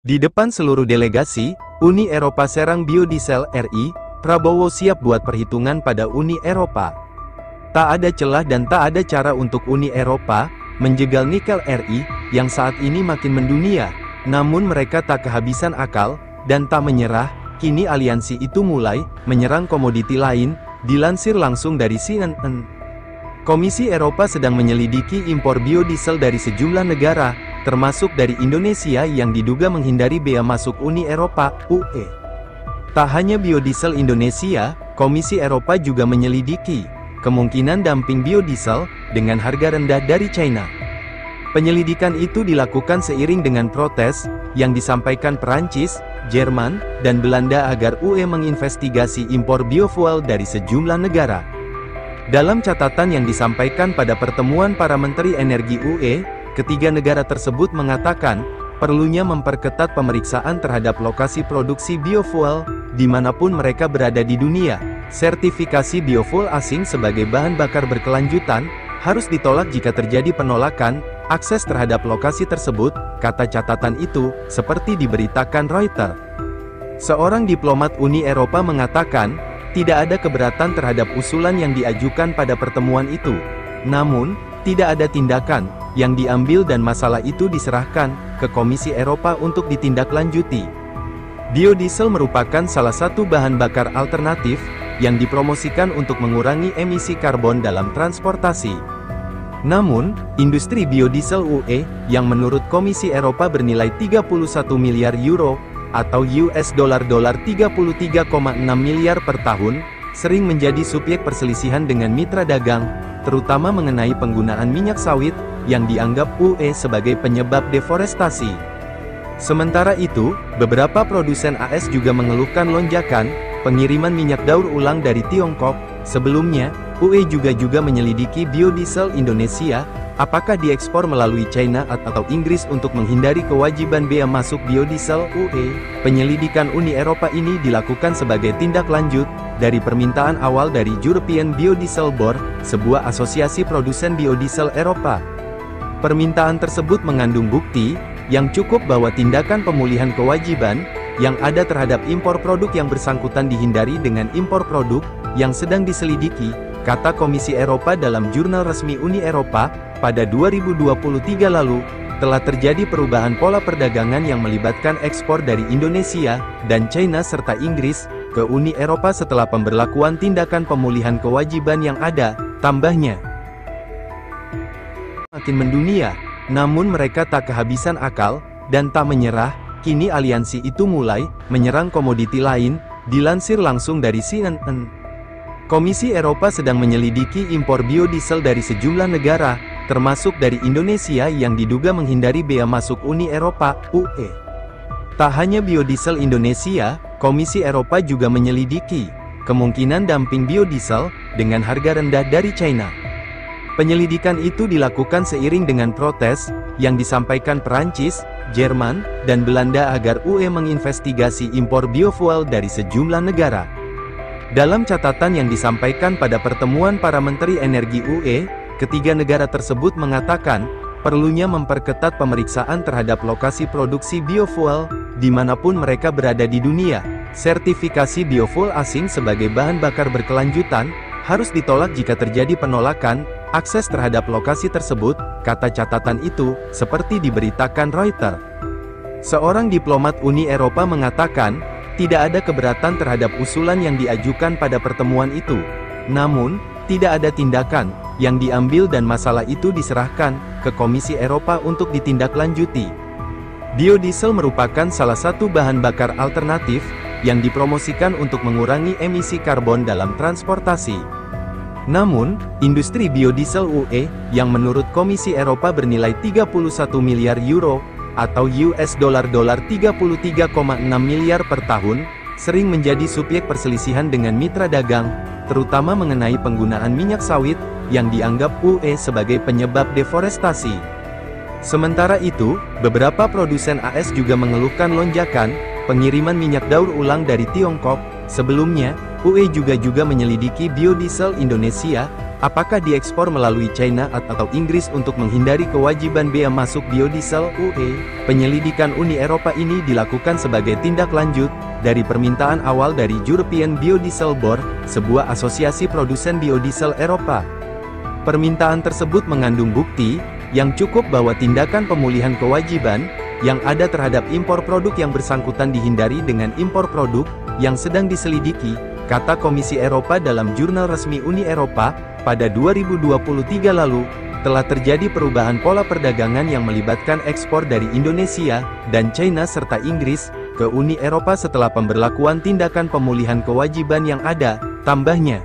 Di depan seluruh delegasi, Uni Eropa serang biodiesel RI, Prabowo siap buat perhitungan pada Uni Eropa. Tak ada celah dan tak ada cara untuk Uni Eropa menjegal nikel RI, yang saat ini makin mendunia. Namun mereka tak kehabisan akal, dan tak menyerah. Kini aliansi itu mulai menyerang komoditi lain, dilansir langsung dari CNN. Komisi Eropa sedang menyelidiki impor biodiesel dari sejumlah negara, termasuk dari Indonesia yang diduga menghindari bea masuk Uni Eropa, UE. Tak hanya biodiesel Indonesia, Komisi Eropa juga menyelidiki kemungkinan dumping biodiesel dengan harga rendah dari China. Penyelidikan itu dilakukan seiring dengan protes yang disampaikan Perancis, Jerman, dan Belanda agar UE menginvestigasi impor biofuel dari sejumlah negara. Dalam catatan yang disampaikan pada pertemuan para menteri energi UE, ketiga negara tersebut mengatakan, perlunya memperketat pemeriksaan terhadap lokasi produksi biofuel, dimanapun mereka berada di dunia. Sertifikasi biofuel asing sebagai bahan bakar berkelanjutan, harus ditolak jika terjadi penolakan akses terhadap lokasi tersebut, kata catatan itu, seperti diberitakan Reuters. Seorang diplomat Uni Eropa mengatakan, tidak ada keberatan terhadap usulan yang diajukan pada pertemuan itu. Namun, tidak ada tindakan yang diambil dan masalah itu diserahkan ke Komisi Eropa untuk ditindaklanjuti. Biodiesel merupakan salah satu bahan bakar alternatif yang dipromosikan untuk mengurangi emisi karbon dalam transportasi. Namun, industri biodiesel UE, yang menurut Komisi Eropa bernilai 31 miliar euro, atau US $33,6 miliar per tahun, sering menjadi subjek perselisihan dengan mitra dagang, terutama mengenai penggunaan minyak sawit, yang dianggap UE sebagai penyebab deforestasi. Sementara itu, beberapa produsen AS juga mengeluhkan lonjakan pengiriman minyak daur ulang dari Tiongkok. Sebelumnya, UE juga menyelidiki biodiesel Indonesia, apakah diekspor melalui China atau Inggris untuk menghindari kewajiban bea masuk biodiesel UE. Penyelidikan Uni Eropa ini dilakukan sebagai tindak lanjut dari permintaan awal dari European Biodiesel Board, sebuah asosiasi produsen biodiesel Eropa. Permintaan tersebut mengandung bukti yang cukup bahwa tindakan pemulihan kewajiban yang ada terhadap impor produk yang bersangkutan dihindari dengan impor produk yang sedang diselidiki, kata Komisi Eropa dalam jurnal resmi Uni Eropa. Pada 2023 lalu, telah terjadi perubahan pola perdagangan yang melibatkan ekspor dari Indonesia dan China serta Inggris ke Uni Eropa setelah pemberlakuan tindakan pemulihan kewajiban yang ada, tambahnya. Makin mendunia, namun mereka tak kehabisan akal, dan tak menyerah. Kini aliansi itu mulai menyerang komoditi lain, dilansir langsung dari CNN. Komisi Eropa sedang menyelidiki impor biodiesel dari sejumlah negara, termasuk dari Indonesia yang diduga menghindari bea masuk Uni Eropa, UE. Tak hanya biodiesel Indonesia, Komisi Eropa juga menyelidiki kemungkinan dumping biodiesel dengan harga rendah dari China. Penyelidikan itu dilakukan seiring dengan protes yang disampaikan Perancis, Jerman, dan Belanda agar UE menginvestigasi impor biofuel dari sejumlah negara. Dalam catatan yang disampaikan pada pertemuan para menteri energi UE, ketiga negara tersebut mengatakan, perlunya memperketat pemeriksaan terhadap lokasi produksi biofuel, dimanapun mereka berada di dunia. Sertifikasi biofuel asing sebagai bahan bakar berkelanjutan, harus ditolak jika terjadi penolakan akses terhadap lokasi tersebut, kata catatan itu, seperti diberitakan Reuters. Seorang diplomat Uni Eropa mengatakan, tidak ada keberatan terhadap usulan yang diajukan pada pertemuan itu. Namun, tidak ada tindakan yang diambil dan masalah itu diserahkan ke Komisi Eropa untuk ditindaklanjuti. Biodiesel merupakan salah satu bahan bakar alternatif yang dipromosikan untuk mengurangi emisi karbon dalam transportasi. Namun, industri biodiesel UE, yang menurut Komisi Eropa bernilai 31 miliar euro, atau US $33,6 miliar per tahun, sering menjadi subjek perselisihan dengan mitra dagang, terutama mengenai penggunaan minyak sawit, yang dianggap UE sebagai penyebab deforestasi. Sementara itu, beberapa produsen AS juga mengeluhkan lonjakan pengiriman minyak daur ulang dari Tiongkok. Sebelumnya, UE juga menyelidiki biodiesel Indonesia, Apakah diekspor melalui China atau Inggris untuk menghindari kewajiban bea masuk biodiesel (UE)? Penyelidikan Uni Eropa ini dilakukan sebagai tindak lanjut dari permintaan awal dari European Biodiesel Board, sebuah asosiasi produsen biodiesel Eropa. Permintaan tersebut mengandung bukti yang cukup bahwa tindakan pemulihan kewajiban yang ada terhadap impor produk yang bersangkutan dihindari dengan impor produk yang sedang diselidiki, kata Komisi Eropa dalam jurnal resmi Uni Eropa. Pada 2023 lalu, telah terjadi perubahan pola perdagangan yang melibatkan ekspor dari Indonesia dan China serta Inggris ke Uni Eropa setelah pemberlakuan tindakan pemulihan kewajiban yang ada, tambahnya.